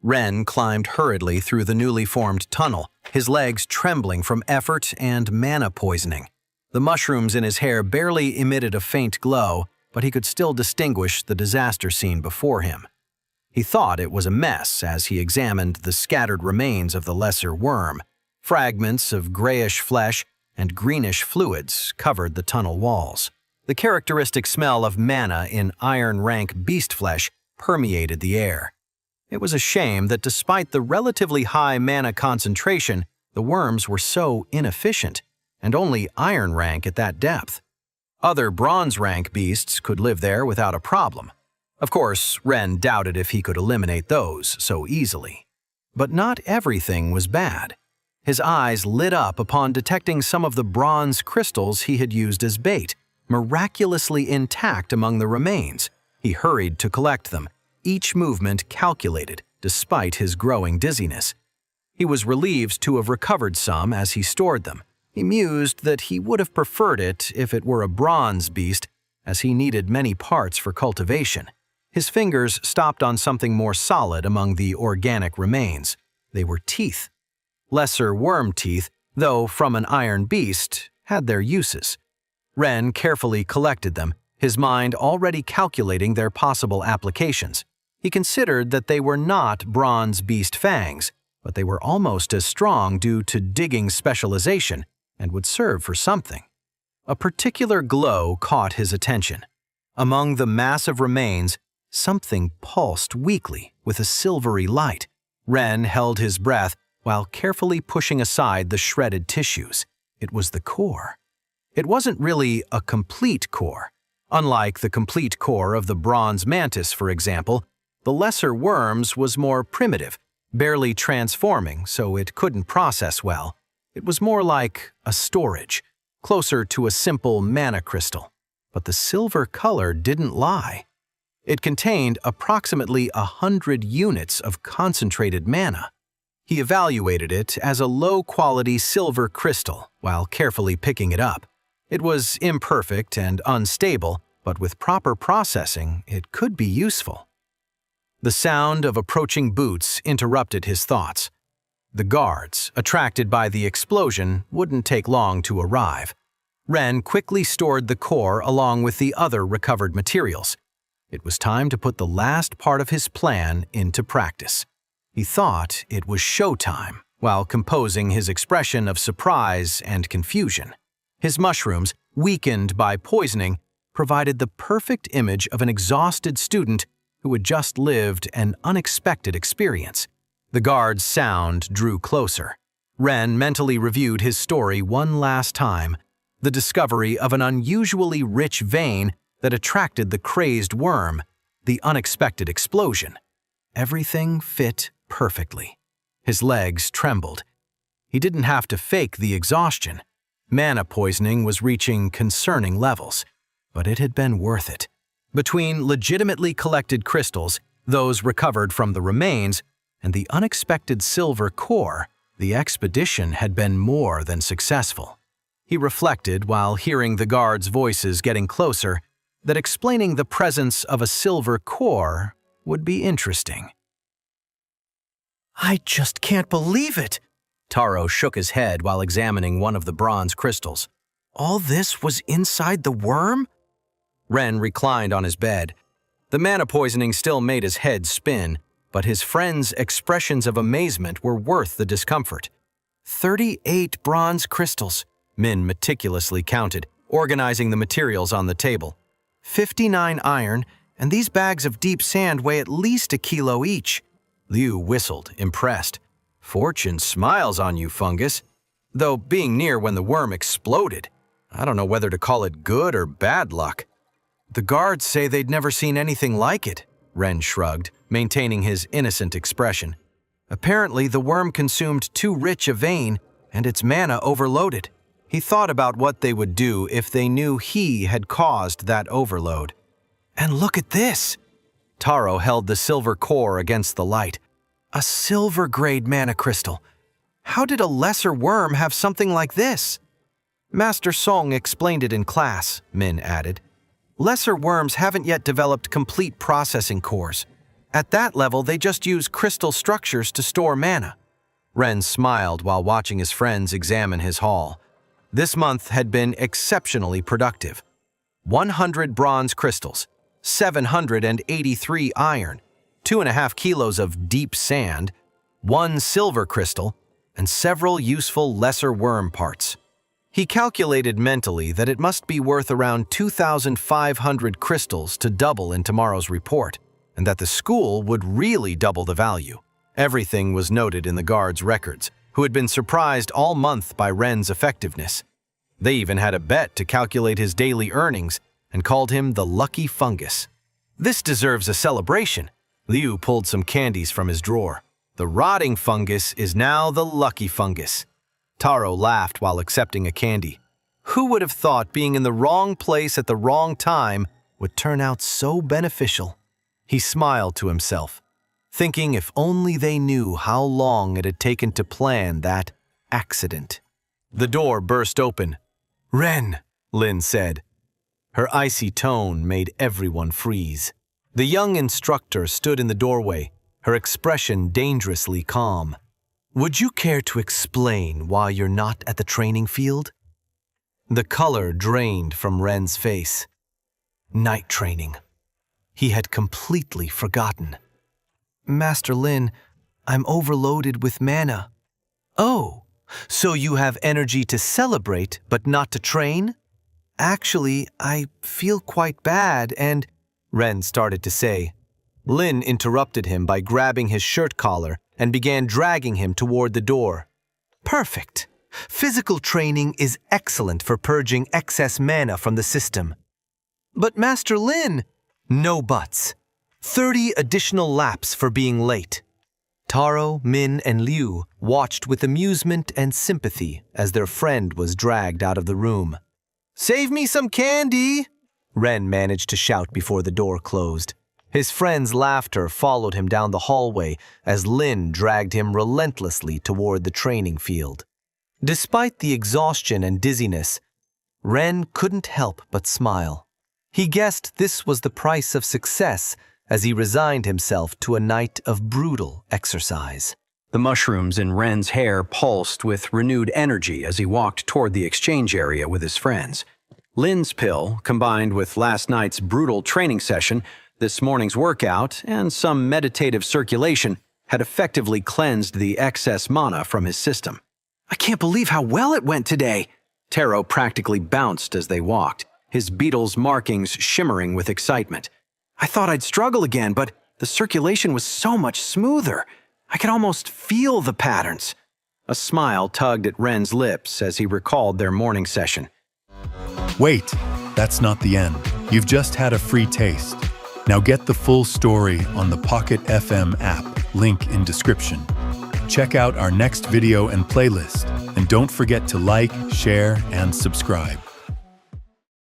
Ren climbed hurriedly through the newly formed tunnel, his legs trembling from effort and mana poisoning. The mushrooms in his hair barely emitted a faint glow, but he could still distinguish the disaster scene before him. He thought it was a mess as he examined the scattered remains of the lesser worm. Fragments of grayish flesh and greenish fluids covered the tunnel walls. The characteristic smell of mana in iron-rank beast flesh permeated the air. It was a shame that despite the relatively high mana concentration, the worms were so inefficient, and only iron rank at that depth. Other bronze rank beasts could live there without a problem. Of course, Ren doubted if he could eliminate those so easily. But not everything was bad. His eyes lit up upon detecting some of the bronze crystals he had used as bait, miraculously intact among the remains. He hurried to collect them, each movement calculated, despite his growing dizziness. He was relieved to have recovered some as he stored them. He mused that he would have preferred it if it were a bronze beast, as he needed many parts for cultivation. His fingers stopped on something more solid among the organic remains. They were teeth. Lesser worm teeth, though from an iron beast, had their uses. Ren carefully collected them, his mind already calculating their possible applications. He considered that they were not bronze beast fangs, but they were almost as strong due to digging specialization and would serve for something. A particular glow caught his attention. Among the massive remains, something pulsed weakly with a silvery light. Ren held his breath while carefully pushing aside the shredded tissues. It was the core. It wasn't really a complete core. Unlike the complete core of the bronze mantis, for example, the lesser worms was more primitive, barely transforming, so it couldn't process well. It was more like a storage, closer to a simple mana crystal. But the silver color didn't lie. It contained approximately 100 units of concentrated mana. He evaluated it as a low-quality silver crystal while carefully picking it up. It was imperfect and unstable, but with proper processing, it could be useful. The sound of approaching boots interrupted his thoughts. The guards, attracted by the explosion, wouldn't take long to arrive. Ren quickly stored the core along with the other recovered materials. It was time to put the last part of his plan into practice. He thought it was showtime, while composing his expression of surprise and confusion. His mushrooms, weakened by poisoning, provided the perfect image of an exhausted student who had just lived an unexpected experience. The guard's sound drew closer. Ren mentally reviewed his story one last time, the discovery of an unusually rich vein that attracted the crazed worm, the unexpected explosion. Everything fit perfectly. His legs trembled. He didn't have to fake the exhaustion. Mana poisoning was reaching concerning levels, but it had been worth it. Between legitimately collected crystals, those recovered from the remains, and the unexpected silver core, the expedition had been more than successful. He reflected while hearing the guards' voices getting closer that explaining the presence of a silver core would be interesting. I just can't believe it! Taro shook his head while examining one of the bronze crystals. All this was inside the worm? Ren reclined on his bed. The mana poisoning still made his head spin, but his friend's expressions of amazement were worth the discomfort. 38 bronze crystals, Min meticulously counted, organizing the materials on the table. 59 iron, and these bags of deep sand weigh at least 1 kilo each. Liu whistled, impressed. Fortune smiles on you, fungus. Though being near when the worm exploded, I don't know whether to call it good or bad luck. The guards say they'd never seen anything like it, Ren shrugged, maintaining his innocent expression. Apparently, the worm consumed too rich a vein, and its mana overloaded. He thought about what they would do if they knew he had caused that overload. And look at this! Taro held the silver core against the light. A silver-grade mana crystal. How did a lesser worm have something like this? Master Song explained it in class, Min added. Lesser worms haven't yet developed complete processing cores. At that level, they just use crystal structures to store mana. Ren smiled while watching his friends examine his haul. This month had been exceptionally productive. 100 bronze crystals, 783 iron, 2.5 kilos of deep sand, 1 silver crystal, and several useful lesser worm parts. He calculated mentally that it must be worth around 2,500 crystals to double in tomorrow's report, and that the school would really double the value. Everything was noted in the guards' records, who had been surprised all month by Ren's effectiveness. They even had a bet to calculate his daily earnings and called him the Lucky Fungus. This deserves a celebration. Liu pulled some candies from his drawer. The rotting fungus is now the Lucky Fungus. Taro laughed while accepting a candy. Who would have thought being in the wrong place at the wrong time would turn out so beneficial? He smiled to himself, thinking if only they knew how long it had taken to plan that accident. The door burst open. "Ren," Lin said. Her icy tone made everyone freeze. The young instructor stood in the doorway, her expression dangerously calm. "Would you care to explain why you're not at the training field?" The color drained from Ren's face. Night training. He had completely forgotten. "Master Lin, I'm overloaded with mana." "Oh, so you have energy to celebrate but not to train?" "Actually, I feel quite bad and—" Ren started to say. Lin interrupted him by grabbing his shirt collar and began dragging him toward the door. "Perfect. Physical training is excellent for purging excess mana from the system." "But Master Lin—" "No buts. 30 additional laps for being late." Taro, Min, and Liu watched with amusement and sympathy as their friend was dragged out of the room. "Save me some candy!" Ren managed to shout before the door closed. His friend's laughter followed him down the hallway as Lin dragged him relentlessly toward the training field. Despite the exhaustion and dizziness, Ren couldn't help but smile. He guessed this was the price of success as he resigned himself to a night of brutal exercise. The mushrooms in Ren's hair pulsed with renewed energy as he walked toward the exchange area with his friends. Lin's pill, combined with last night's brutal training session, this morning's workout, and some meditative circulation, had effectively cleansed the excess mana from his system. "I can't believe how well it went today!" Taro practically bounced as they walked, his beetle's markings shimmering with excitement. "I thought I'd struggle again, but the circulation was so much smoother. I could almost feel the patterns." A smile tugged at Ren's lips as he recalled their morning session. Wait, that's not the end. You've just had a free taste. Now get the full story on the Pocket FM app, link in description. Check out our next video and playlist, and don't forget to like, share, and subscribe.